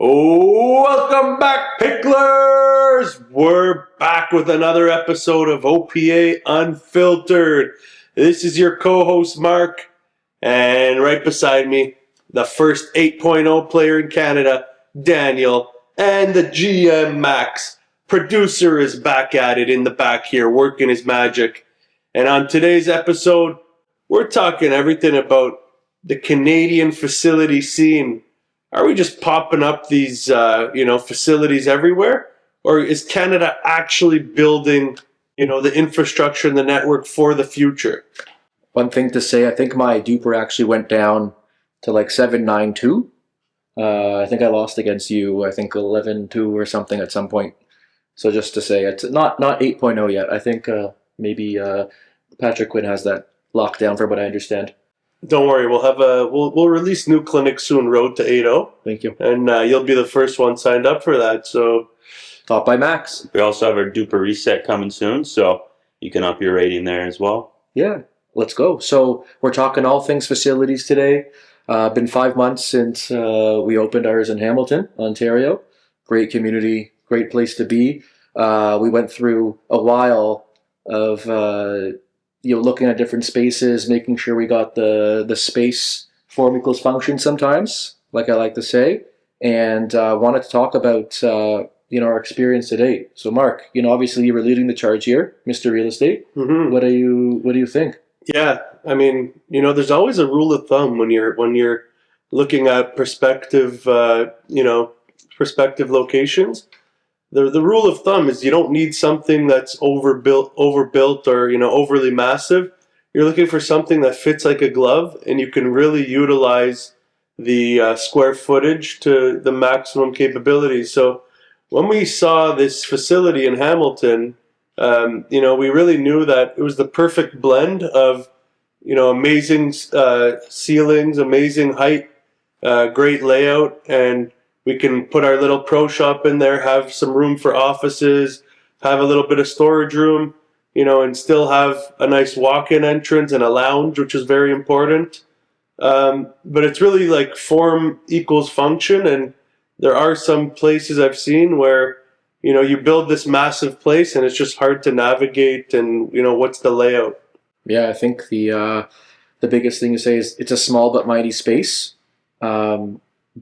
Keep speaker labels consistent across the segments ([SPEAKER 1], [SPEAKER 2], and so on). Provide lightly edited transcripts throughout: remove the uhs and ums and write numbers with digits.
[SPEAKER 1] Welcome back, Picklers! We're back with another episode of OPA Unfiltered. This is your co-host, Mark, and right beside me, the first 8.0 player in Canada, Daniel, and the GM, Max. Producer is back at it in the back here, working his magic. And on today's episode, we're talking everything about the Canadian facility scene. Are we just popping up these, facilities everywhere? Or is Canada actually building, the infrastructure and the network for the future?
[SPEAKER 2] One thing to say, I think my duper actually went down to like 7.92. I think I lost against you, I think 11.2 or something at some point. So just to say, it's not 8.0 yet. I think maybe Patrick Quinn has that locked down from what I understand.
[SPEAKER 1] Don't worry, we'll release new clinics soon, Road to 8.0.
[SPEAKER 2] Thank you.
[SPEAKER 1] And you'll be the first one signed up for that. So,
[SPEAKER 2] taught by Max.
[SPEAKER 3] We also have our duper reset coming soon, so you can up your rating there as well.
[SPEAKER 2] Yeah, let's go. So we're talking all things facilities today. Been 5 months since we opened ours in Hamilton, Ontario. Great community, great place to be. We went through a while of looking at different spaces, making sure we got the space form equals function sometimes, like I like to say, and wanted to talk about our experience today. So Mark, obviously you were leading the charge here, Mr. Real Estate.
[SPEAKER 1] Mm-hmm.
[SPEAKER 2] What do you think?
[SPEAKER 1] Yeah, I mean, there's always a rule of thumb when you're looking at prospective locations. The rule of thumb is you don't need something that's overbuilt or overly massive. You're looking for something that fits like a glove, and you can really utilize the square footage to the maximum capability. So when we saw this facility in Hamilton, we really knew that it was the perfect blend of amazing ceilings, amazing height, great layout, and we can put our little pro shop in there, have some room for offices, have a little bit of storage room, and still have a nice walk-in entrance and a lounge, which is very important. But it's really like form equals function, and there are some places I've seen where, you build this massive place and it's just hard to navigate and, what's the layout?
[SPEAKER 2] Yeah, I think the biggest thing to say is it's a small but mighty space.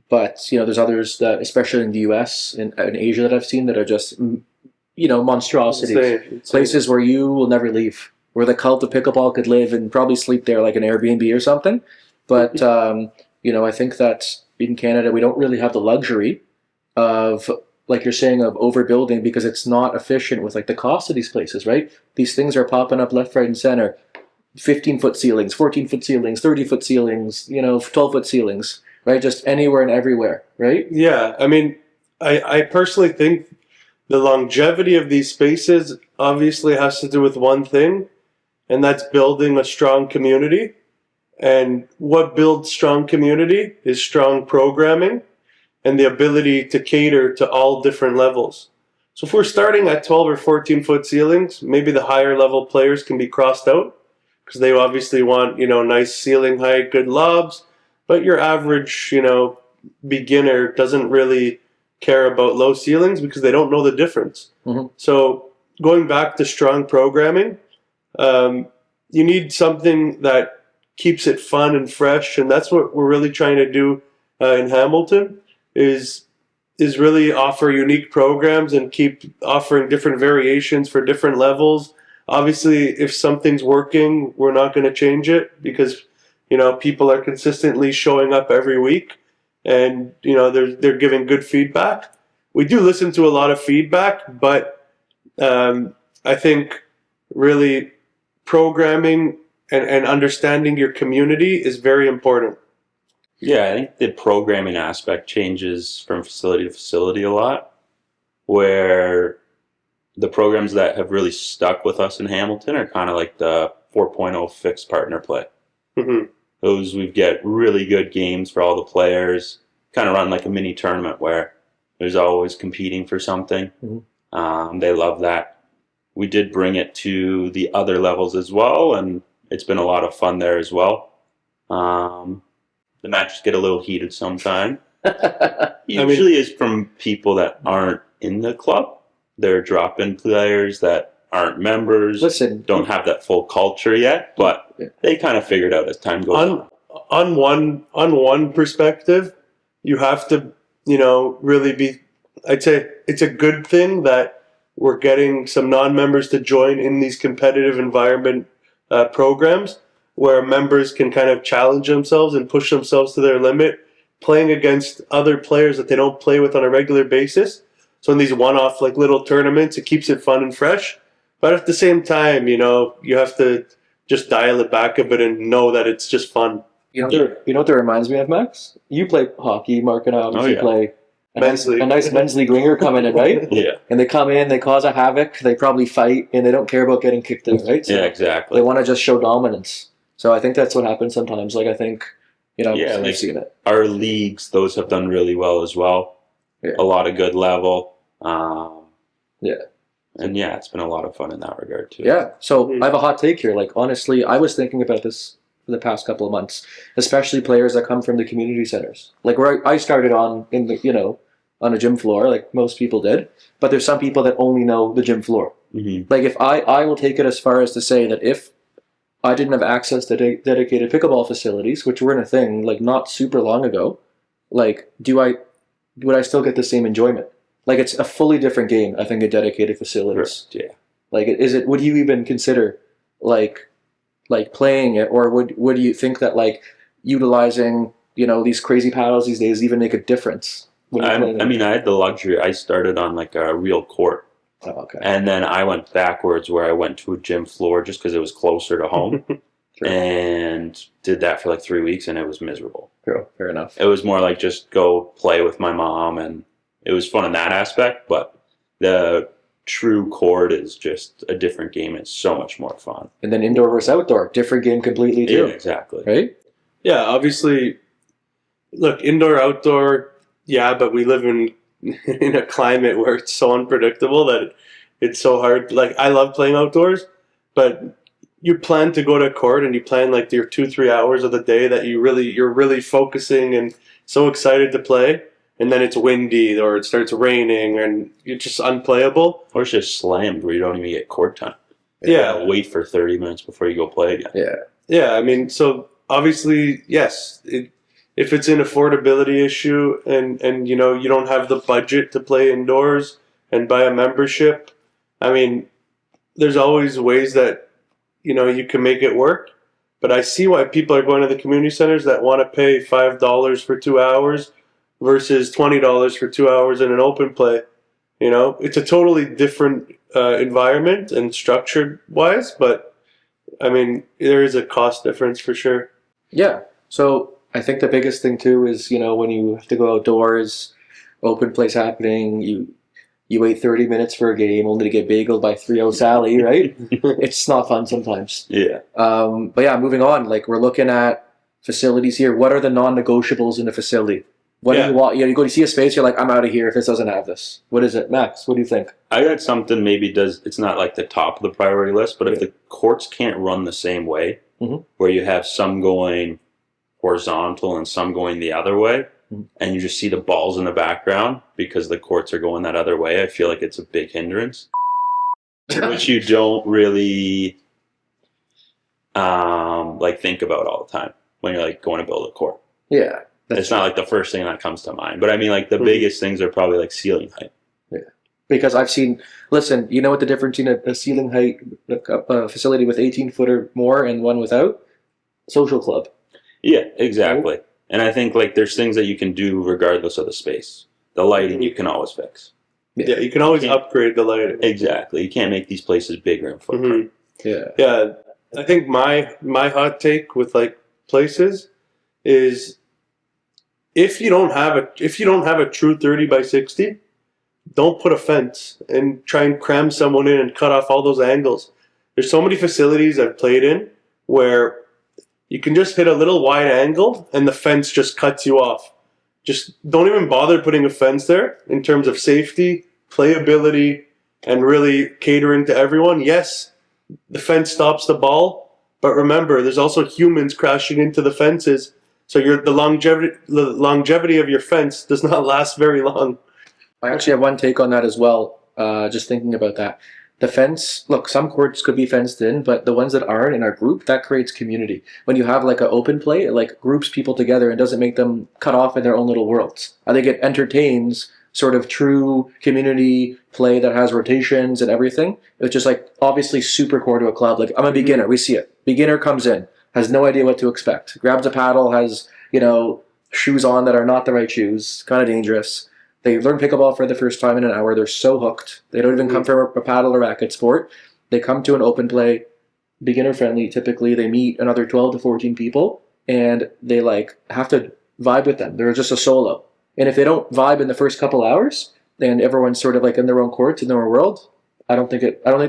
[SPEAKER 2] But there's others that, especially in the U.S. and Asia, that I've seen that are just monstrosities.
[SPEAKER 1] Insane.
[SPEAKER 2] Places where you will never leave, where the cult of pickleball could live and probably sleep there like an Airbnb or something. But I think that in Canada we don't really have the luxury of, like you're saying, of overbuilding, because it's not efficient with like the cost of these places, right? These things are popping up left, right, and center. 15-foot ceilings, 14-foot ceilings, 30-foot ceilings, 12-foot ceilings. Right, just anywhere and everywhere, right?
[SPEAKER 1] Yeah, I mean, I personally think the longevity of these spaces obviously has to do with one thing, and that's building a strong community. And what builds strong community is strong programming and the ability to cater to all different levels. So if we're starting at 12 or 14-foot ceilings, maybe the higher level players can be crossed out because they obviously want, nice ceiling height, good lobs. But your average, beginner doesn't really care about low ceilings because they don't know the difference.
[SPEAKER 2] Mm-hmm.
[SPEAKER 1] So going back to strong programming, you need something that keeps it fun and fresh, and that's what we're really trying to do in Hamilton. Is really offer unique programs and keep offering different variations for different levels. Obviously, if something's working, we're not going to change it because people are consistently showing up every week, and they're giving good feedback. We do listen to a lot of feedback, but I think really programming and understanding your community is very important.
[SPEAKER 3] Yeah, I think the programming aspect changes from facility to facility a lot, where the programs that have really stuck with us in Hamilton are kind of like the 4.0 fixed partner play.
[SPEAKER 1] Mm-hmm.
[SPEAKER 3] Those we get really good games for all the players, kind of run like a mini tournament where there's always competing for something.
[SPEAKER 2] Mm-hmm.
[SPEAKER 3] They love that. We did bring it to the other levels as well, and it's been a lot of fun there as well. The matches get a little heated sometime. Usually it's from people that aren't in the club. They're drop-in players that aren't members,
[SPEAKER 2] Listen,
[SPEAKER 3] don't have that full culture yet, but they kind of figured out as time goes on.
[SPEAKER 1] On one perspective, you have to, really be. I'd say it's a good thing that we're getting some non-members to join in these competitive environment programs where members can kind of challenge themselves and push themselves to their limit, playing against other players that they don't play with on a regular basis. So in these one-off like little tournaments, it keeps it fun and fresh. But at the same time, you have to just dial it back a bit and know that it's just fun.
[SPEAKER 2] You know what that reminds me of, Max? You play hockey, Mark and I obviously play a nice men's league ringer coming in, right?
[SPEAKER 3] Yeah.
[SPEAKER 2] And they come in, they cause a havoc, they probably fight, and they don't care about getting kicked out, right? So
[SPEAKER 3] yeah, exactly.
[SPEAKER 2] They want to just show dominance. So I think that's what happens sometimes. Like, I think, I've seen it.
[SPEAKER 3] Our leagues, those have done really well as well.
[SPEAKER 2] Yeah.
[SPEAKER 3] A lot of good level.
[SPEAKER 2] Yeah.
[SPEAKER 3] And it's been a lot of fun in that regard too.
[SPEAKER 2] Yeah. So I have a hot take here. Like, honestly, I was thinking about this for the past couple of months, especially players that come from the community centers. Like, where I started on on a gym floor, like most people did. But there's some people that only know the gym floor.
[SPEAKER 3] Mm-hmm.
[SPEAKER 2] Like, if I will take it as far as to say that if I didn't have access to dedicated pickleball facilities, which weren't a thing, like, not super long ago, like, would I still get the same enjoyment? Like, it's a fully different game, I think, at dedicated facilities.
[SPEAKER 3] Correct, yeah.
[SPEAKER 2] Like, would you even consider, like playing it, or would you think that, like, utilizing, these crazy paddles these days even make a difference?
[SPEAKER 3] I had the luxury. I started on, like, a real court.
[SPEAKER 2] Oh, okay.
[SPEAKER 3] And then I went backwards where I went to a gym floor just because it was closer to home.
[SPEAKER 2] Sure.
[SPEAKER 3] And did that for like 3 weeks, and it was miserable.
[SPEAKER 2] True. Fair enough.
[SPEAKER 3] It was more like just go play with my mom, and it was fun in that aspect, but the true court is just a different game. It's so much more fun.
[SPEAKER 2] And then indoor versus outdoor, different game completely too.
[SPEAKER 3] Yeah, exactly.
[SPEAKER 2] Right?
[SPEAKER 1] Yeah, obviously, look, indoor, outdoor, but we live in a climate where it's so unpredictable that it's so hard. Like, I love playing outdoors, but you plan to go to court and you plan like your 2-3 hours of the day that you're really focusing and so excited to play, and then it's windy or it starts raining and it's just unplayable.
[SPEAKER 3] Or it's just slammed where you don't even get court time.
[SPEAKER 1] Yeah.
[SPEAKER 3] Wait for 30 minutes before you go play again.
[SPEAKER 2] Yeah.
[SPEAKER 1] Yeah, I mean, so obviously, yes, if it's an affordability issue and you don't have the budget to play indoors and buy a membership, I mean, there's always ways that you can make it work. But I see why people are going to the community centers that want to pay $5 for 2 hours versus $20 for 2 hours in an open play. It's a totally different environment and structured wise, but I mean, there is a cost difference for sure.
[SPEAKER 2] Yeah. So I think the biggest thing too is, when you have to go outdoors, open place happening, you wait 30 minutes for a game only to get bageled by 3-0 Sally, right? It's not fun sometimes.
[SPEAKER 3] Yeah.
[SPEAKER 2] But yeah, moving on, like, we're looking at facilities here. What are the non-negotiables in a facility? What do you want? You go to see a space, you're like, I'm out of here if this doesn't have this. What is it? Max, what do you think?
[SPEAKER 3] I got something it's not like the top of the priority list, but if the courts can't run the same way, where you have some going horizontal and some going the other way, and you just see the balls in the background because the courts are going that other way, I feel like it's a big hindrance, which you don't really think about all the time when you're like going to build a court.
[SPEAKER 2] Yeah.
[SPEAKER 3] It's not like the first thing that comes to mind, but I mean, like, the biggest things are probably like ceiling height.
[SPEAKER 2] Yeah. Because I've seen, listen, you know what the difference in a ceiling height facility with 18 foot or more and one without? Social club.
[SPEAKER 3] Yeah, exactly. Right? And I think, like, there's things that you can do regardless of the space. The lighting you can always fix.
[SPEAKER 1] Yeah, you can always upgrade the lighting.
[SPEAKER 3] Exactly. You can't make these places bigger in footprint.
[SPEAKER 1] Yeah. I think my hot take with, like, places is if you don't have a true 30 by 60, don't put a fence and try and cram someone in and cut off all those angles. There's so many facilities I've played in where you can just hit a little wide angle and the fence just cuts you off. Just don't even bother putting a fence there in terms of safety, playability, and really catering to everyone. Yes, the fence stops the ball, but remember, there's also humans crashing into the fences. So the longevity of your fence does not last very long.
[SPEAKER 2] I actually have one take on that as well. Just thinking about that. The fence, look, some courts could be fenced in, but the ones that aren't in our group, that creates community. When you have like an open play, it like groups people together and doesn't make them cut off in their own little worlds. I think it entertains sort of true community play that has rotations and everything. It's just like obviously super core to a club. Like I'm a beginner, we see it. Beginner comes in, has no idea what to expect. Grabs a paddle, has, shoes on that are not the right shoes, kind of dangerous. They learn pickleball for the first time in an hour. They're so hooked. They don't even come from a paddle or racket sport. They come to an open play, beginner friendly. Typically, they meet another 12 to 14 people, and they like have to vibe with them. They're just a solo. And if they don't vibe in the first couple hours, then everyone's sort of like in their own courts in their own world. I don't think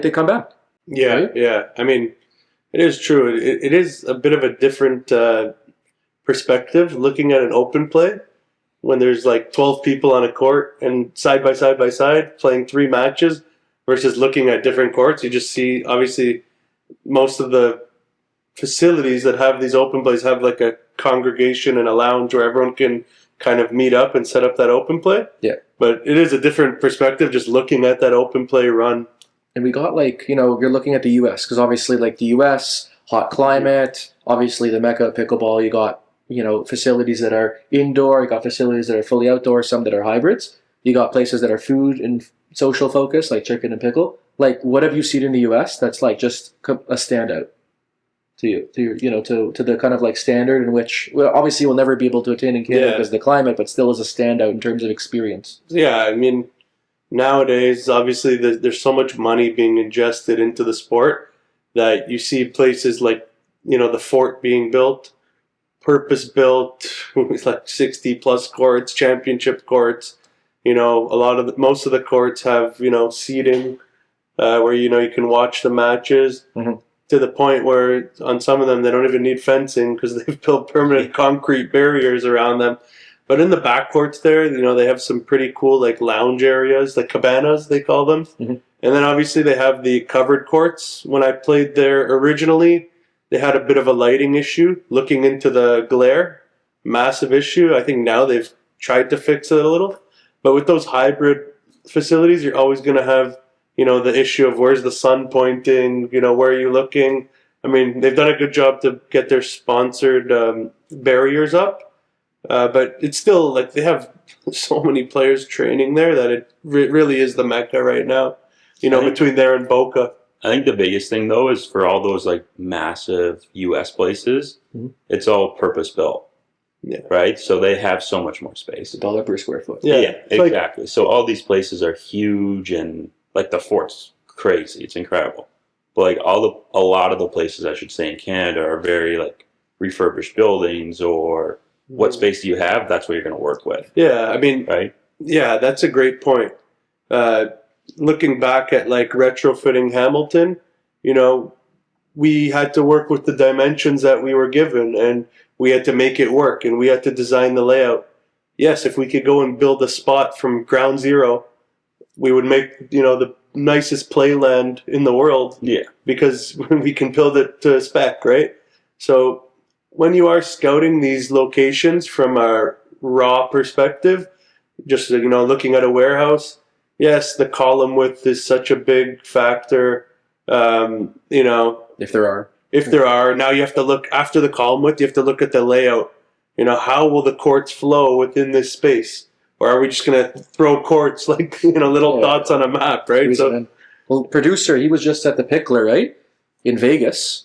[SPEAKER 2] they come back.
[SPEAKER 1] Yeah,
[SPEAKER 2] right?
[SPEAKER 1] yeah. I mean, it is true. It is a bit of a different perspective looking at an open play. When there's like 12 people on a court and side by side playing 3 matches versus looking at different courts, you just see obviously most of the facilities that have these open plays have like a congregation and a lounge where everyone can kind of meet up and set up that open play.
[SPEAKER 2] Yeah.
[SPEAKER 1] But it is a different perspective just looking at that open play run.
[SPEAKER 2] And we got like, you're looking at the US, because obviously like the US, hot climate, obviously the mecca of pickleball, you got facilities that are indoor, you got facilities that are fully outdoor, some that are hybrids. You got places that are food and social focus, like chicken and pickle. Like, what have you seen in the US that's like just a standout to you, to the kind of like standard in which, well, obviously we'll never be able to attain in Canada because of the climate, but still is a standout in terms of experience.
[SPEAKER 1] Yeah, I mean, nowadays, obviously there's so much money being ingested into the sport that you see places like, the Fort being built, purpose-built, with like 60 plus courts, championship courts. Most of the courts have seating where you can watch the matches, to the point where on some of them they don't even need fencing because they've built permanent concrete barriers around them. But in the back courts there, they have some pretty cool like lounge areas, like cabanas they call them. And then obviously they have the covered courts. When I played there originally, they had a bit of a lighting issue, looking into the glare. Massive issue. I think now they've tried to fix it a little. But with those hybrid facilities, you're always going to have, the issue of where's the sun pointing, where are you looking? I mean, they've done a good job to get their sponsored barriers up. But it's still, like, they have so many players training there that it really is the mecca right now, between there and Boca.
[SPEAKER 3] I think the biggest thing, though, is for all those like massive U.S. places, it's all purpose-built, right? So they have so much more space.
[SPEAKER 2] $1 per square foot.
[SPEAKER 3] Yeah, exactly. So all these places are huge, and like the Fort's crazy. It's incredible. But like a lot of the places, I should say, in Canada are very like refurbished buildings, or what space do you have? That's what you're going to work with.
[SPEAKER 1] Yeah, I mean,
[SPEAKER 3] right?
[SPEAKER 1] Yeah, that's a great point. Looking back at like retrofitting Hamilton, we had to work with the dimensions that we were given, and we had to make it work, and we had to design the layout. Yes, if we could go and build a spot from ground zero, we would make, the nicest playland in the world. Yeah. Because we can build it to spec, right? So when you are scouting these locations from a raw perspective, just, looking at a warehouse, yes, the column width is such a big factor.
[SPEAKER 2] If there are.
[SPEAKER 1] Now you have to look after the column width. You have to look at the layout. How will the courts flow within this space, or are we just gonna throw courts like little dots on a map, right?
[SPEAKER 2] Well, producer, he was just at the Pickler, right, in Vegas.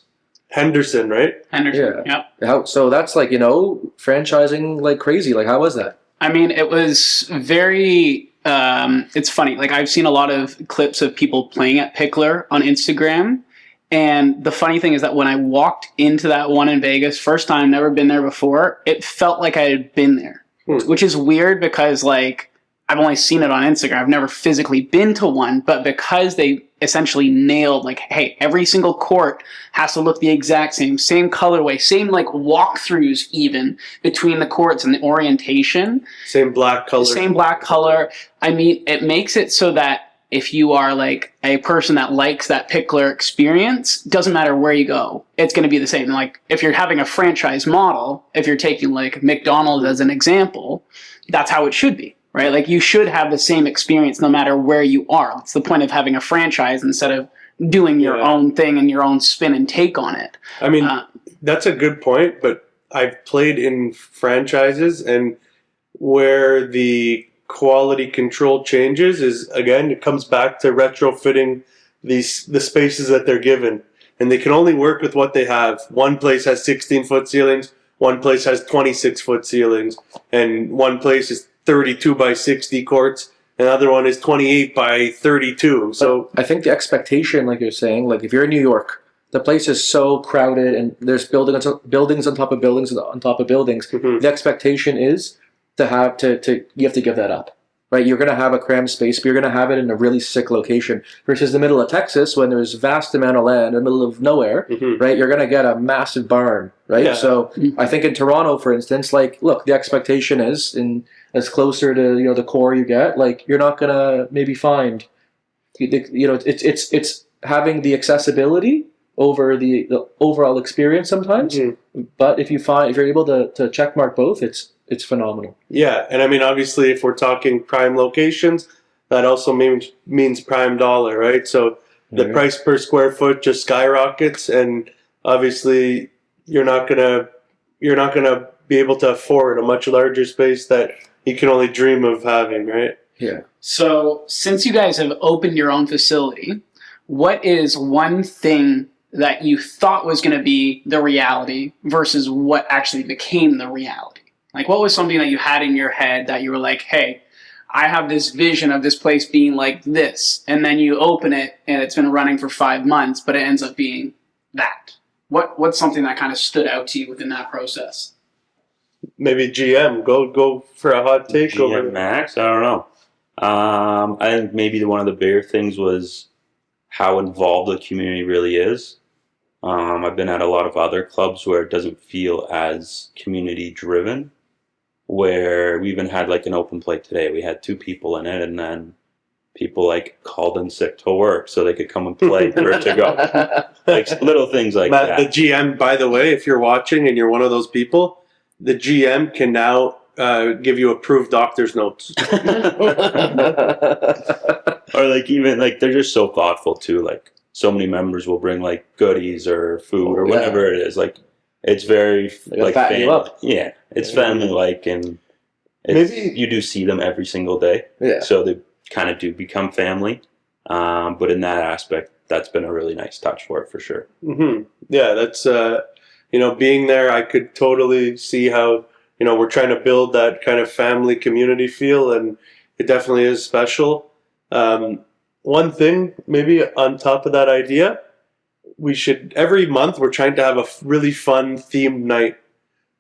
[SPEAKER 1] Henderson, right?
[SPEAKER 4] Henderson. Yeah.
[SPEAKER 2] So that's like franchising like crazy. Like, how was that?
[SPEAKER 4] I mean, it was very. It's funny. Like, I've seen a lot of clips of people playing at Pickler on Instagram. And the funny thing is that when I walked into that one in Vegas, first time, never been there before, it felt like I had been there, which is weird because, like, I've only seen it on Instagram. I've never physically been to one, but because they essentially nailed, like, hey, every single court has to look the exact same colorway, same, like, walkthroughs even between the courts and the orientation.
[SPEAKER 1] Same black color.
[SPEAKER 4] I mean, it makes it so that if you are like a person that likes that Pickler experience, doesn't matter where you go, it's going to be the same. Like if you're having a franchise model, if you're taking like McDonald's as an example, that's how it should be, right? Like you should have the same experience no matter where you are. It's the point of having a franchise instead of doing your own thing and your own spin and take on it.
[SPEAKER 1] I mean, that's a good point, but I've played in franchises, and where the quality control changes is, again, it comes back to retrofitting the spaces that they're given. And they can only work with what they have. One place has 16-foot ceilings, one place has 26-foot ceilings, and one place is 32 by 60 courts, another one is 28 by 32. So
[SPEAKER 2] I think the expectation, like you're saying, like if you're in New York, the place is so crowded and there's buildings on top of buildings on top of buildings.
[SPEAKER 1] Mhm.
[SPEAKER 2] The expectation is you have to give that up, right? You're going to have a crammed space, but you're going to have it in a really sick location. Versus the middle of Texas, when there's vast amount of land in the middle of nowhere,
[SPEAKER 1] Mhm.
[SPEAKER 2] right? You're going to get a massive barn, right?
[SPEAKER 1] Yeah.
[SPEAKER 2] So I think in Toronto, for instance, like look, the expectation is as closer to the core you get, like you're not going to maybe find, it's having the accessibility over the overall experience sometimes.
[SPEAKER 1] Mhm.
[SPEAKER 2] But if you're able to check mark both, it's phenomenal.
[SPEAKER 1] Yeah, and I mean, obviously, if we're talking prime locations, that also means prime dollar, right? So the price per square foot just skyrockets, and obviously, you're not gonna be able to afford a much larger space that you can only dream of having, right?
[SPEAKER 2] Yeah.
[SPEAKER 4] So, since you guys have opened your own facility, what is one thing that you thought was going to be the reality versus what actually became the reality? Like, what was something that you had in your head that you were like, hey, I have this vision of this place being like this, and then you open it and it's been running for 5 months, but it ends up being that? What's something that kind of stood out to you within that process?
[SPEAKER 1] Maybe GM, go for a hot takeover.
[SPEAKER 3] GM Max, I don't know. I think maybe one of the bigger things was how involved the community really is. I've been at a lot of other clubs where it doesn't feel as community driven, where we even had like an open play today. We had 2 people in it, and then people like called in sick to work so they could come and play for it to go. Like little things like
[SPEAKER 1] Matt,
[SPEAKER 3] that.
[SPEAKER 1] the GM, by the way, if you're watching and you're one of those people, the GM can now give you approved doctor's notes.
[SPEAKER 3] Or like even like they're just so thoughtful too. Like so many members will bring like goodies or food or whatever it is. Like it's very like
[SPEAKER 2] fatten you
[SPEAKER 3] family.
[SPEAKER 2] up.
[SPEAKER 3] Yeah, it's family like, and
[SPEAKER 1] Maybe
[SPEAKER 3] you do see them every single day.
[SPEAKER 2] Yeah.
[SPEAKER 3] So they kind of do become family. But in that aspect, that's been a really nice touch for it for sure.
[SPEAKER 1] Mm-hmm. Yeah, that's being there, I could totally see how we're trying to build that kind of family community feel, and it definitely is special. One thing, maybe on top of that idea, we should every month we're trying to have a really fun themed night.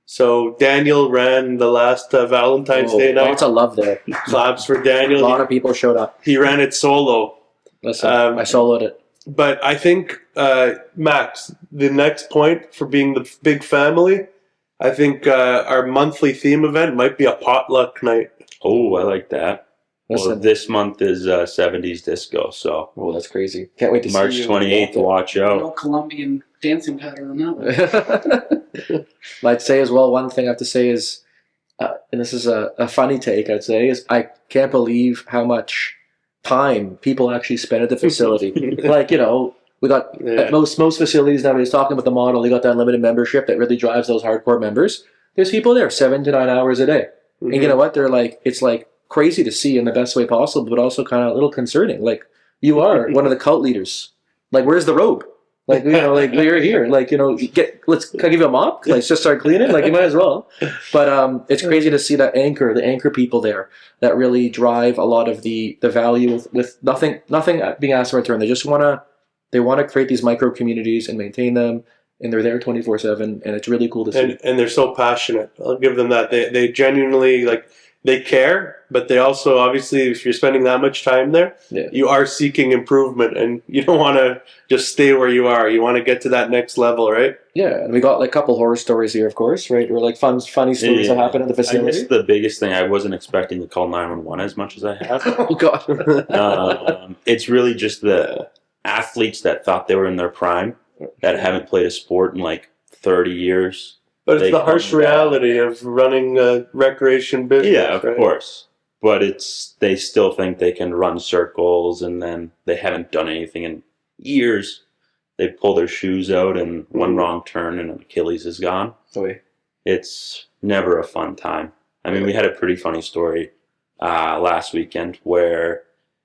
[SPEAKER 1] So Daniel ran the last Valentine's Day night.
[SPEAKER 2] Lots of love there.
[SPEAKER 1] Claps for
[SPEAKER 2] A
[SPEAKER 1] Daniel.
[SPEAKER 2] lot of people showed up.
[SPEAKER 1] He ran it solo.
[SPEAKER 2] Listen, I soloed it.
[SPEAKER 1] But I think, Max, the next point for being the big family, I think our monthly theme event might be a potluck night.
[SPEAKER 3] Oh, I like that. Well,
[SPEAKER 2] Listen.
[SPEAKER 3] this month is 70s disco, so
[SPEAKER 2] Oh, that's crazy. Can't wait to
[SPEAKER 3] March
[SPEAKER 2] see you.
[SPEAKER 3] 28th, watch
[SPEAKER 4] No
[SPEAKER 3] out.
[SPEAKER 4] Colombian dancing pattern on that one.
[SPEAKER 2] I'd say as well, one thing I have to say is, and this is a funny take, I'd say, is I can't believe how much time people actually spend at the facility. Like, we got at most facilities nowadays talking about the model, they got that unlimited membership that really drives those hardcore members. There's people there 7 to 9 hours a day.
[SPEAKER 1] Mm-hmm.
[SPEAKER 2] And you know what? They're like, it's like crazy to see in the best way possible, but also kind of a little concerning. Like, you are one of the cult leaders. Like, where's the robe? Like, like you're can I give you a mop? Let's just start cleaning. Like, you might as well. But it's crazy to see the anchor people there that really drive a lot of the value with nothing being asked in return. They just want to create these micro communities and maintain them, and they're there 24/7, and it's really cool to see.
[SPEAKER 1] And they're so passionate. I'll give them that. They genuinely, like, they care, but they also, obviously, if you're spending that much time there, you are seeking improvement, and you don't want to just stay where you are. You want to get to that next level, right?
[SPEAKER 2] Yeah, and we got like a couple horror stories here, of course, right? Or like funny stories that happen in the
[SPEAKER 3] I
[SPEAKER 2] facility.
[SPEAKER 3] guess the biggest thing, I wasn't expecting to call 911 as much as I have.
[SPEAKER 2] Oh God.
[SPEAKER 3] It's really just the athletes that thought they were in their prime, that haven't played a sport in like 30 years.
[SPEAKER 1] But it's
[SPEAKER 3] They
[SPEAKER 1] the harsh
[SPEAKER 3] come back.
[SPEAKER 1] reality of running a recreation business.
[SPEAKER 3] Yeah, of
[SPEAKER 1] right?
[SPEAKER 3] course. But they still think they can run circles, and then they haven't done anything in years. They pull their shoes out, and one wrong turn, and Achilles is gone.
[SPEAKER 2] Oh, yeah.
[SPEAKER 3] It's never a fun time. I mean, we had a pretty funny story last weekend where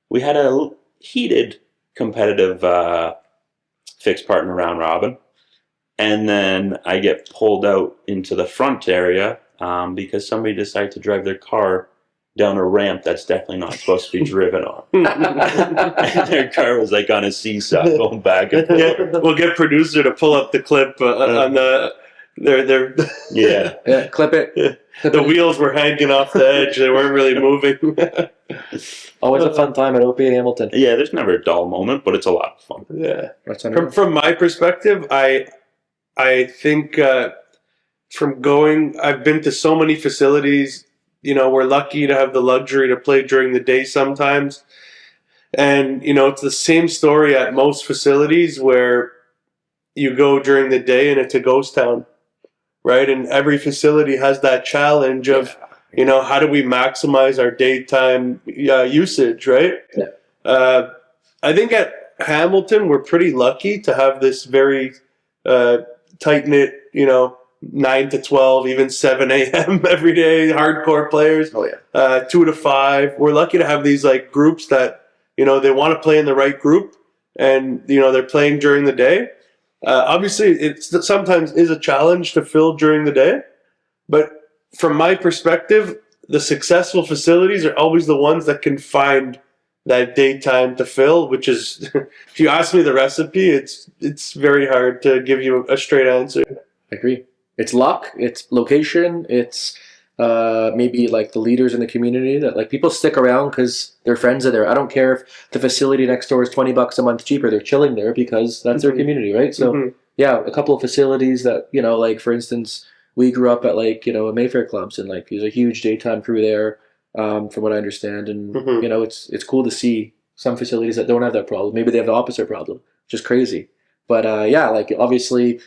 [SPEAKER 3] we had a heated, competitive fixed partner round robin. And then I get pulled out into the front area because somebody decided to drive their car down a ramp that's definitely not supposed to be driven on. And their car was like on a seesaw going back and forth.
[SPEAKER 1] We'll get producer to pull up the clip on the. Their
[SPEAKER 3] Yeah.
[SPEAKER 2] Clip it.
[SPEAKER 1] the wheels were hanging off the edge. They weren't really moving.
[SPEAKER 2] Always a fun time at OPA Hamilton.
[SPEAKER 3] Yeah, there's never a dull moment, but it's a lot of fun.
[SPEAKER 1] Yeah.
[SPEAKER 2] That's unreal.
[SPEAKER 1] From my perspective, I think from going, I've been to so many facilities. You know, we're lucky to have the luxury to play during the day sometimes. And, you know, it's the same story at most facilities where you go during the day and it's a ghost town, right? And every facility has that challenge of, you know, how do we maximize our daytime usage, right?
[SPEAKER 2] Yeah.
[SPEAKER 1] I think at Hamilton, we're pretty lucky to have this very tight-knit, you know, 9 to 12, even 7 a.m. every day, hardcore players.
[SPEAKER 2] Oh, yeah.
[SPEAKER 1] 2 to 5. We're lucky to have these like groups that, you know, they want to play in the right group, and, you know, they're playing during the day. Obviously, it sometimes is a challenge to fill during the day, but from my perspective, the successful facilities are always the ones that can find that daytime to fill, which is, if you ask me the recipe, it's very hard to give you a straight answer.
[SPEAKER 2] I agree. It's luck, it's location, it's maybe like the leaders in the community that like people stick around because their friends are there. I don't care if the facility next door is $20 a month cheaper. They're chilling there because that's their community, right? So yeah, a couple of facilities that, you know, like for instance, we grew up at like, you know, Mayfair clubs, and like there's a huge daytime crew there, from what I understand. And you know, it's cool to see some facilities that don't have that problem. Maybe they have the opposite problem, which is crazy. But yeah, like obviously,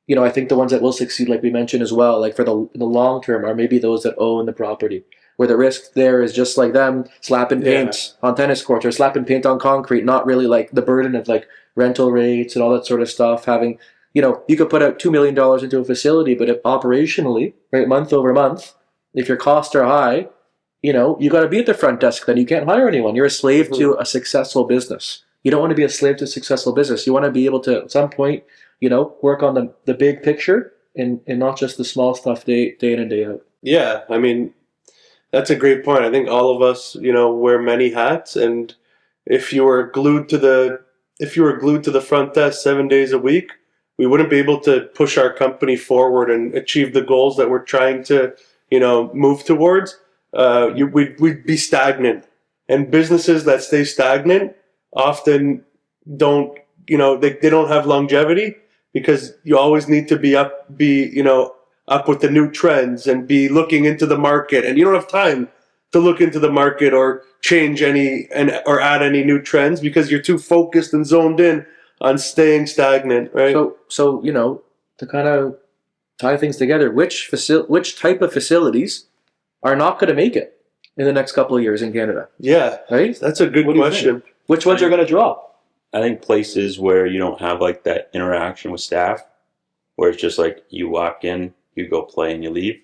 [SPEAKER 2] you know, I think the ones that will succeed, like we mentioned as well, like for the long term, are maybe those that own the property, where the risk there is just like them slapping paint on tennis courts or slapping paint on concrete, not really like the burden of like rental rates and all that sort of stuff. Having, you know, you could put out $2 million into a facility, but if operationally, right, month over month, if your costs are high, you know, you got to be at the front desk. Then you can't hire anyone. You're a slave to a successful business. You don't want to be a slave to a successful business. You want to be able to, at some point, you know, work on the big picture and not just the small stuff day in and day out.
[SPEAKER 1] Yeah, I mean, that's a great point. I think all of us, you know, wear many hats, and if you were glued to the front desk 7 days a week, we wouldn't be able to push our company forward and achieve the goals that we're trying to, you know, move towards. We'd be stagnant, and businesses that stay stagnant often don't, you know, they don't have longevity, because you always need to be up with the new trends and be looking into the market, and you don't have time to look into the market or change or add any new trends because you're too focused and zoned in on staying stagnant, right?
[SPEAKER 2] So you know, to kind of tie things together, which type of facilities are not going to make it in the next couple of years in Canada?
[SPEAKER 1] Yeah,
[SPEAKER 2] right.
[SPEAKER 1] That's a good question.
[SPEAKER 2] Which ones are going to drop?
[SPEAKER 3] I think places where you don't have like that interaction with staff, where it's just like you walk in, you go play, and you leave,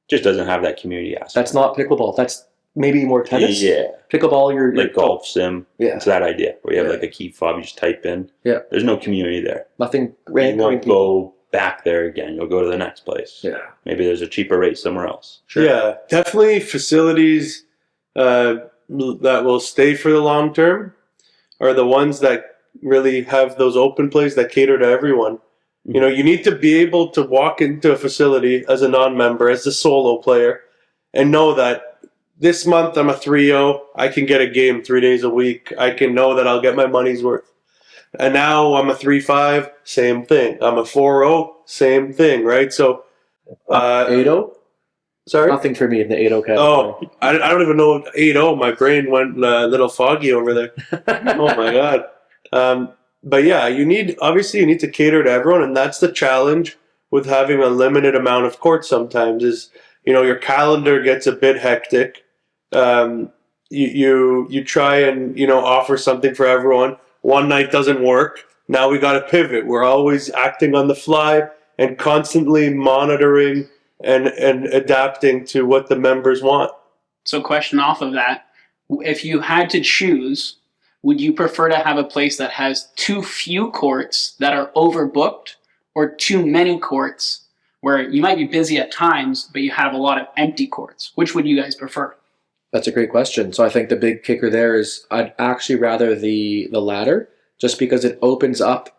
[SPEAKER 3] just doesn't have that community aspect.
[SPEAKER 2] That's not pickleball. That's maybe more tennis.
[SPEAKER 3] Yeah.
[SPEAKER 2] Pickleball, you're
[SPEAKER 3] like golf sim.
[SPEAKER 2] Yeah.
[SPEAKER 3] It's that idea where you have like a key fob, you just type in.
[SPEAKER 2] Yeah.
[SPEAKER 3] There's no community there.
[SPEAKER 2] Nothing.
[SPEAKER 3] You won't go back there again. You'll go to the next place.
[SPEAKER 2] Yeah.
[SPEAKER 3] Maybe there's a cheaper rate somewhere else.
[SPEAKER 1] Sure. Yeah, definitely facilities that will stay for the long term are the ones that really have those open plays that cater to everyone. You know, you need to be able to walk into a facility as a non-member, as a solo player, and know that this month I'm a 3-0. I can get a game 3 days a week. I can know that I'll get my money's worth. And now I'm a 3-5, same thing. I'm a 4-0, same thing, right? So
[SPEAKER 2] 8-0?
[SPEAKER 1] sorry?
[SPEAKER 2] Nothing for me in the 8-0 category.
[SPEAKER 1] Oh, I don't even know 8-0. My brain went a little foggy over there. Oh my god. But yeah, you need to cater to everyone, and that's the challenge with having a limited amount of courts sometimes is, your calendar gets a bit hectic. You try and, offer something for everyone. One night doesn't work. Now we got to pivot. We're always acting on the fly and constantly monitoring and adapting to what the members want.
[SPEAKER 4] So, question off of that: if you had to choose, would you prefer to have a place that has too few courts that are overbooked, or too many courts where you might be busy at times, but you have a lot of empty courts? Which would you guys prefer?
[SPEAKER 2] That's a great question. So I think the big kicker there is I'd actually rather the latter, just because it opens up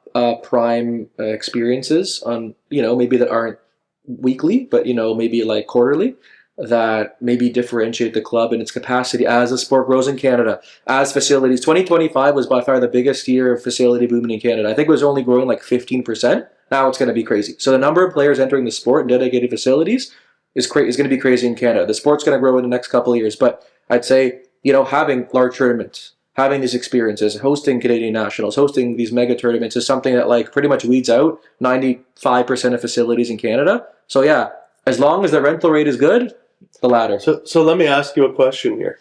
[SPEAKER 2] prime experiences on, maybe that aren't weekly, but, maybe like quarterly, that maybe differentiate the club and its capacity as the sport grows in Canada, as facilities. 2025 was by far the biggest year of facility booming in Canada. I think it was only growing like 15%. Now it's going to be crazy. So the number of players entering the sport in dedicated facilities is going to be crazy in Canada. The sport's going to grow in the next couple of years. But I'd say, having large tournaments, having these experiences, hosting Canadian Nationals, hosting these mega tournaments is something that like pretty much weeds out 95% of facilities in Canada. So yeah, as long as the rental rate is good, the latter.
[SPEAKER 1] So let me ask you a question here.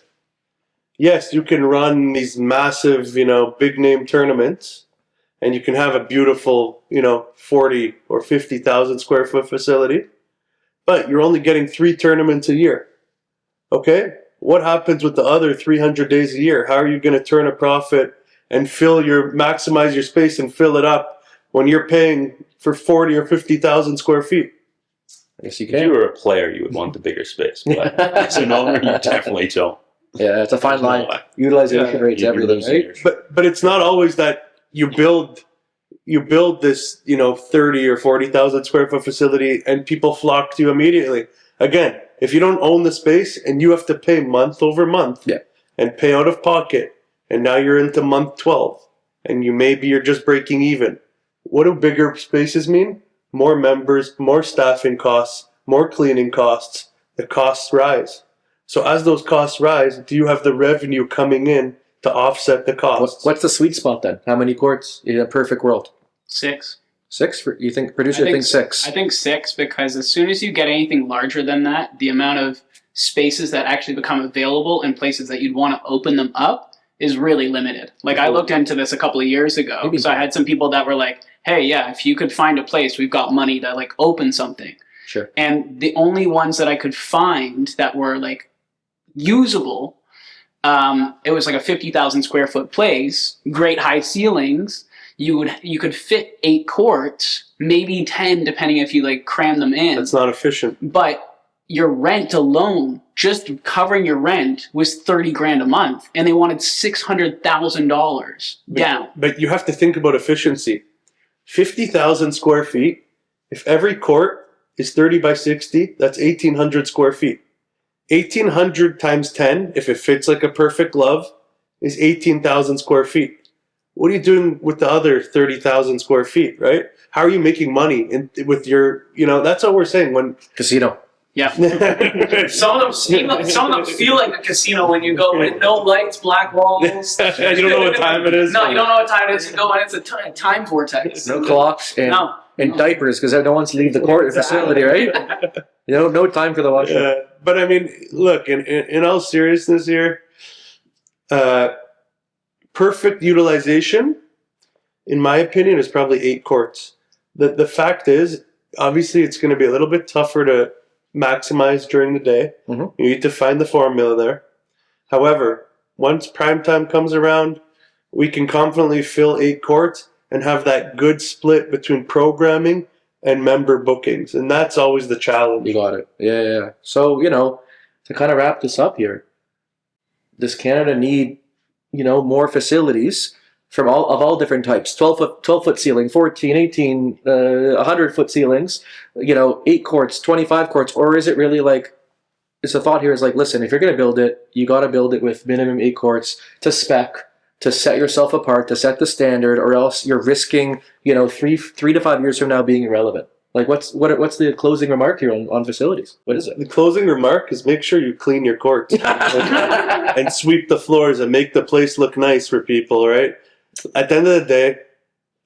[SPEAKER 1] Yes, you can run these massive, big name tournaments, and you can have a beautiful, 40 or 50,000 square foot facility, but you're only getting 3 tournaments a year. Okay? What happens with the other 300 days a year? How are you going to turn a profit and maximize your space and fill it up when you're paying for 40 or 50,000 square feet?
[SPEAKER 2] Yes, you
[SPEAKER 3] If
[SPEAKER 2] can.
[SPEAKER 3] you were a player, you would want the bigger space. But as an owner, you definitely don't.
[SPEAKER 2] Yeah, it's a fine
[SPEAKER 3] There's no
[SPEAKER 2] line.
[SPEAKER 3] way.
[SPEAKER 2] Utilization rates,
[SPEAKER 3] You'd be
[SPEAKER 2] everything,
[SPEAKER 3] losing
[SPEAKER 2] right?
[SPEAKER 3] your-
[SPEAKER 1] But it's not always that you build this 30 or 40,000 square foot facility and people flock to you immediately. Again, if you don't own the space and you have to pay month over month and pay out of pocket, and now you're into month 12 and you're just breaking even. What do bigger spaces mean? More members, more staffing costs, more cleaning costs. The costs rise. So as those costs rise, do you have the revenue coming in to offset the costs?
[SPEAKER 2] What's the sweet spot then? How many courts in a perfect world?
[SPEAKER 4] 6.
[SPEAKER 2] 6? You think producer thinks 6?
[SPEAKER 4] I think 6, because as soon as you get anything larger than that, the amount of spaces that actually become available and places that you'd want to open them up is really limited. Like, I looked into this a couple of years ago. So I had some people that were like, hey, yeah, if you could find a place, we've got money to like open something.
[SPEAKER 2] Sure.
[SPEAKER 4] And the only ones that I could find that were like usable, it was like a 50,000 square foot place, great high ceilings. You could fit 8 courts, maybe 10, depending if you like cram them in.
[SPEAKER 1] That's not efficient.
[SPEAKER 4] But your rent alone, just covering your rent, was $30,000 a month, and they wanted $600,000 down.
[SPEAKER 1] But you have to think about efficiency. 50,000 square feet. If every court is 30 by 60, that's 1,800 square feet. 1,800 times 10, if it fits like a perfect glove, is 18,000 square feet. What are you doing with the other 30,000 square feet, right? How are you making money with your, that's what we're saying when...
[SPEAKER 2] Casino.
[SPEAKER 4] Yeah. Some of them feel like a casino when you go in. No lights, black walls.
[SPEAKER 1] You don't know what time it is.
[SPEAKER 4] No, you don't know what time it is. You go in, it's a time vortex.
[SPEAKER 2] No clocks and diapers, because no one's leave the court facility, right? No time for the washroom.
[SPEAKER 1] But I mean, look, in all seriousness here, perfect utilization, in my opinion, is probably 8 courts. The fact is, obviously, it's going to be a little bit tougher to maximize during the day.
[SPEAKER 2] Mm-hmm.
[SPEAKER 1] You need to find the formula there. However, once prime time comes around, we can confidently fill 8 courts and have that good split between programming and member bookings. And that's always the challenge.
[SPEAKER 2] You got it. Yeah. So, to kind of wrap this up here, does Canada need, more facilities from all different types? 12-foot ceiling, 14, 18, 100-foot ceilings, 8 courts, 25 courts, or is it really like the thought here is like, listen, if you're going to build it, you got to build it with minimum 8 courts to spec, to set yourself apart, to set the standard, or else you're risking, 3 to 5 years from now being irrelevant. Like, what's the closing remark here on facilities? What is it?
[SPEAKER 1] The closing remark is make sure you clean your courts and sweep the floors and make the place look nice for people, right? At the end of the day,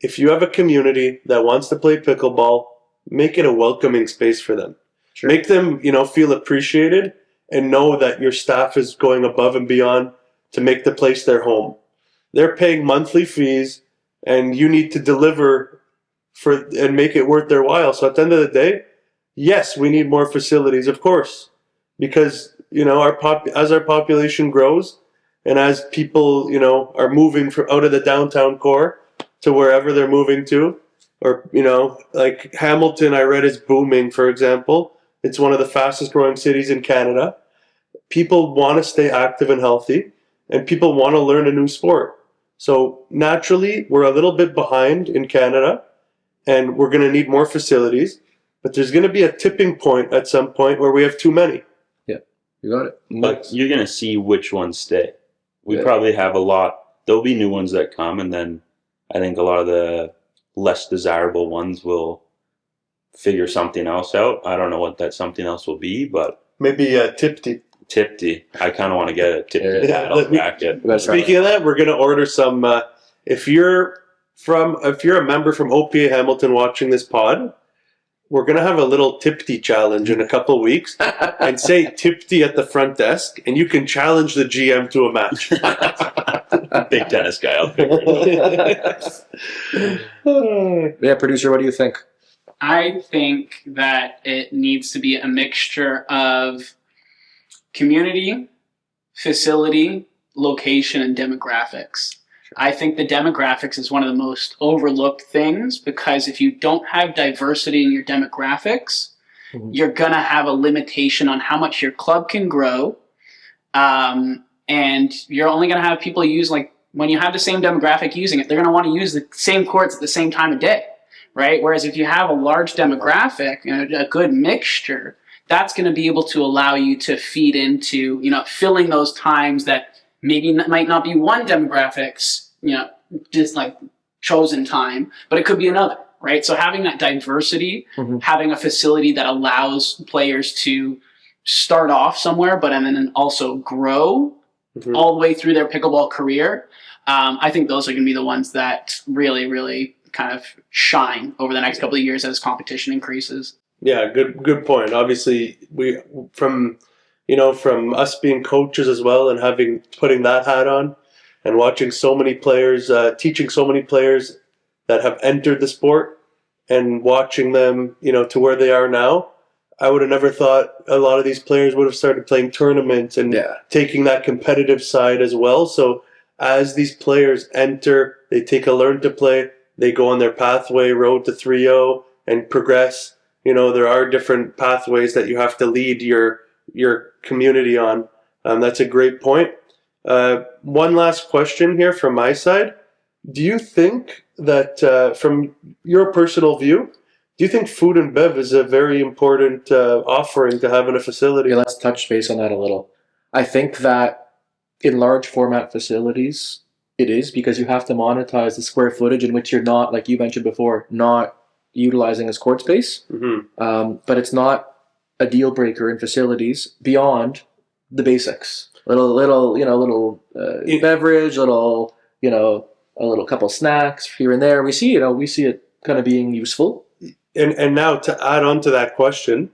[SPEAKER 1] if you have a community that wants to play pickleball, make it a welcoming space for them.
[SPEAKER 2] Sure.
[SPEAKER 1] Make them, feel appreciated and know that your staff is going above and beyond to make the place their home. They're paying monthly fees, and you need to deliver and make it worth their while. So at the end of the day, yes, we need more facilities, of course, because as our population grows, and as people are moving out of the downtown core to wherever they're moving to, or like Hamilton, I read is booming, for example. It's one of the fastest growing cities in Canada. People want to stay active and healthy, and people want to learn a new sport. So naturally, we're a little bit behind in Canada, and we're going to need more facilities. But there's going to be a tipping point at some point where we have too many.
[SPEAKER 2] Yeah, you got it.
[SPEAKER 3] But you're going to see which ones stay. We probably have a lot. There'll be new ones that come, and then I think a lot of the less desirable ones will figure something else out. I don't know what that something else will be, but
[SPEAKER 1] maybe Tipty.
[SPEAKER 3] Tipty. I kind of want to get a Tipty paddle racket.
[SPEAKER 1] Speaking of that, we're going to order some. If you're a member from OPA Hamilton watching this pod, we're going to have a little Tipty challenge in a couple of weeks, and say Tipty at the front desk, and you can challenge the GM to a match.
[SPEAKER 3] Big tennis guy. I'll figure it out.
[SPEAKER 2] Yeah, producer, what do you think?
[SPEAKER 4] I think that it needs to be a mixture of community, facility, location, and demographics. I think the demographics is one of the most overlooked things, because if you don't have diversity in your demographics, you're going to have a limitation on how much your club can grow. And you're only going to have people use, like, when you have the same demographic using it, they're going to want to use the same courts at the same time of day, right? Whereas if you have a large demographic, a good mixture, that's going to be able to allow you to feed into, filling those times that maybe might not be one demographic's, just like chosen time, but it could be another, right? So having that diversity, having a facility that allows players to start off somewhere, but and then also grow all the way through their pickleball career. I think those are going to be the ones that really, really kind of shine over the next couple of years as competition increases.
[SPEAKER 1] Yeah, good point. Obviously, from us being coaches as well, and putting that hat on, and watching so many players, teaching so many players that have entered the sport, and watching them, to where they are now, I would have never thought a lot of these players would have started playing tournaments and taking that competitive side as well. So as these players enter, they take a learn to play, they go on their pathway, road to 3-0, and progress. There are different pathways that you have to lead your community on. That's a great point. One last question here from my side. Do you think that, from your personal view, do you think food and bev is a very important offering to have in a facility?
[SPEAKER 2] Yeah, let's touch base on that a little. I think that in large format facilities, it is, because you have to monetize the square footage in which you're not, like you mentioned before, not utilizing as court space. But it's not a deal breaker in facilities beyond the basics. Little beverage, a little couple snacks here and there. We see it kind of being useful.
[SPEAKER 1] And now to add on to that question,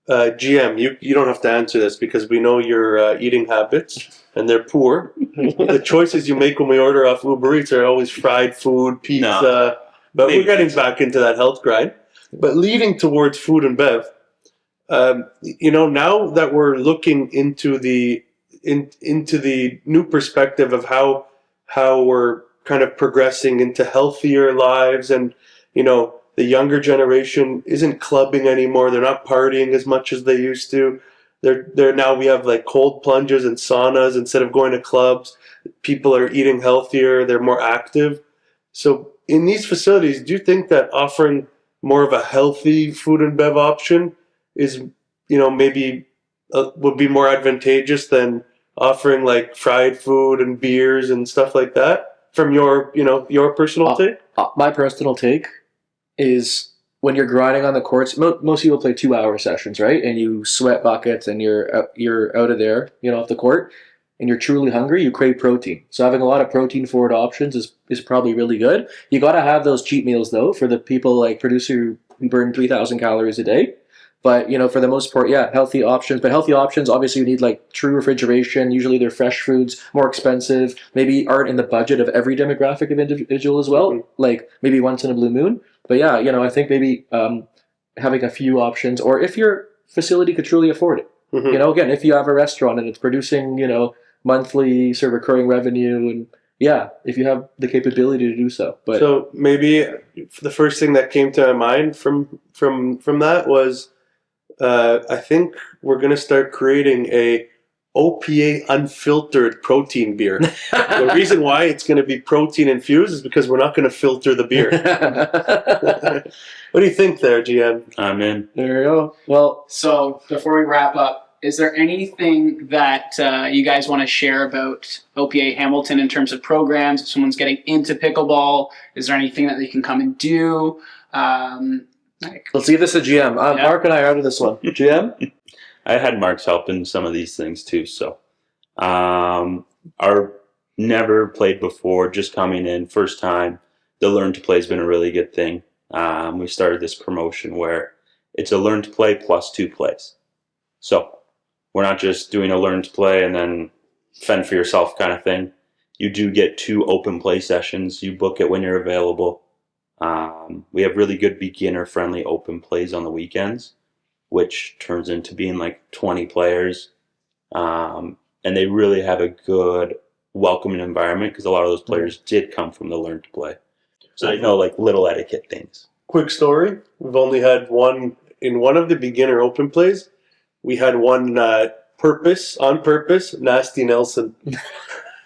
[SPEAKER 1] GM, you don't have to answer this because we know your eating habits, and they're poor. The choices you make when we order off Uber Eats are always fried food, pizza. But we're getting back into that health grind. But leading towards food and bev, now that we're looking into the new perspective of how we're kind of progressing into healthier lives, and the younger generation isn't clubbing anymore. They're not partying as much as they used to. They're now, we have like cold plunges and saunas instead of going to clubs. People are eating healthier. They're more active. So in these facilities, do you think that offering more of a healthy food and bev option is, maybe would be more advantageous than offering like fried food and beers and stuff like that? From your personal take?
[SPEAKER 2] My personal take is when you're grinding on the courts, most people play 2-hour sessions, right? And you sweat buckets and you're out of there, off the court, and you're truly hungry, you crave protein. So having a lot of protein forward options is probably really good. You got to have those cheat meals though for the people like producer who burn 3,000 calories a day. But, for the most part, yeah, healthy options. But healthy options, obviously, you need like true refrigeration. Usually they're fresh foods, more expensive, maybe aren't in the budget of every demographic of individual as well, like maybe once in a blue moon. But yeah, I think maybe having a few options, or if your facility could truly afford it. Again, if you have a restaurant and it's producing, monthly sort of recurring revenue, and yeah, if you have the capability to do so. But
[SPEAKER 1] so maybe the first thing that came to my mind from that was, I think we're going to start creating a OPA Unfiltered protein beer. The reason why it's going to be protein infused is because we're not going to filter the beer. What do you think there, GM?
[SPEAKER 3] I'm in.
[SPEAKER 2] There you go. Well,
[SPEAKER 4] So before we wrap up, is there anything that you guys want to share about OPA Hamilton in terms of programs? If someone's getting into pickleball, is there anything that they can come and do?
[SPEAKER 2] let's give this a GM. Mark and I are out of this one. GM?
[SPEAKER 3] I had Mark's help in some of these things too. So, our never played before, just coming in, first time. The learn to play has been a really good thing. We started this promotion where it's a learn to play plus 2 plays. So we're not just doing a learn to play and then fend for yourself kind of thing. You do get 2 open play sessions. You book it when you're available. We have really good beginner-friendly open plays on the weekends, which turns into being like 20 players. And they really have a good welcoming environment because a lot of those players did come from the learn to play. So they know like little etiquette things.
[SPEAKER 1] Quick story. We've only had one in one of the beginner open plays. We had one on purpose, Nasty Nelson.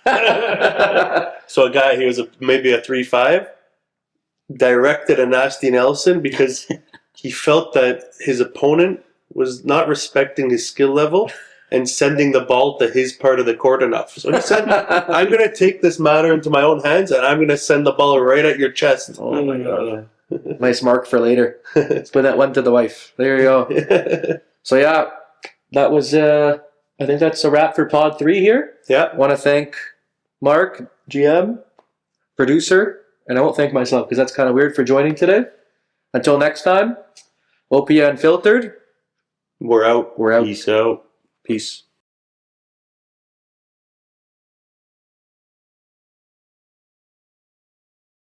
[SPEAKER 1] So a guy, he was maybe a 3-5, directed a Nasty Nelson because he felt that his opponent was not respecting his skill level and sending the ball to his part of the court enough. So he said, I'm going to take this matter into my own hands and I'm going to send the ball right at your chest.
[SPEAKER 2] Oh my God. Nice mark for later. Let's put that one to the wife. There you go. So yeah, that was, I think that's a wrap for pod 3 here.
[SPEAKER 1] Yeah.
[SPEAKER 2] I want to thank Mark, GM, producer, and I won't thank myself because that's kind of weird for joining today. Until next time, OPA Unfiltered.
[SPEAKER 1] We're out.
[SPEAKER 2] We're out.
[SPEAKER 3] Peace out.
[SPEAKER 2] Peace.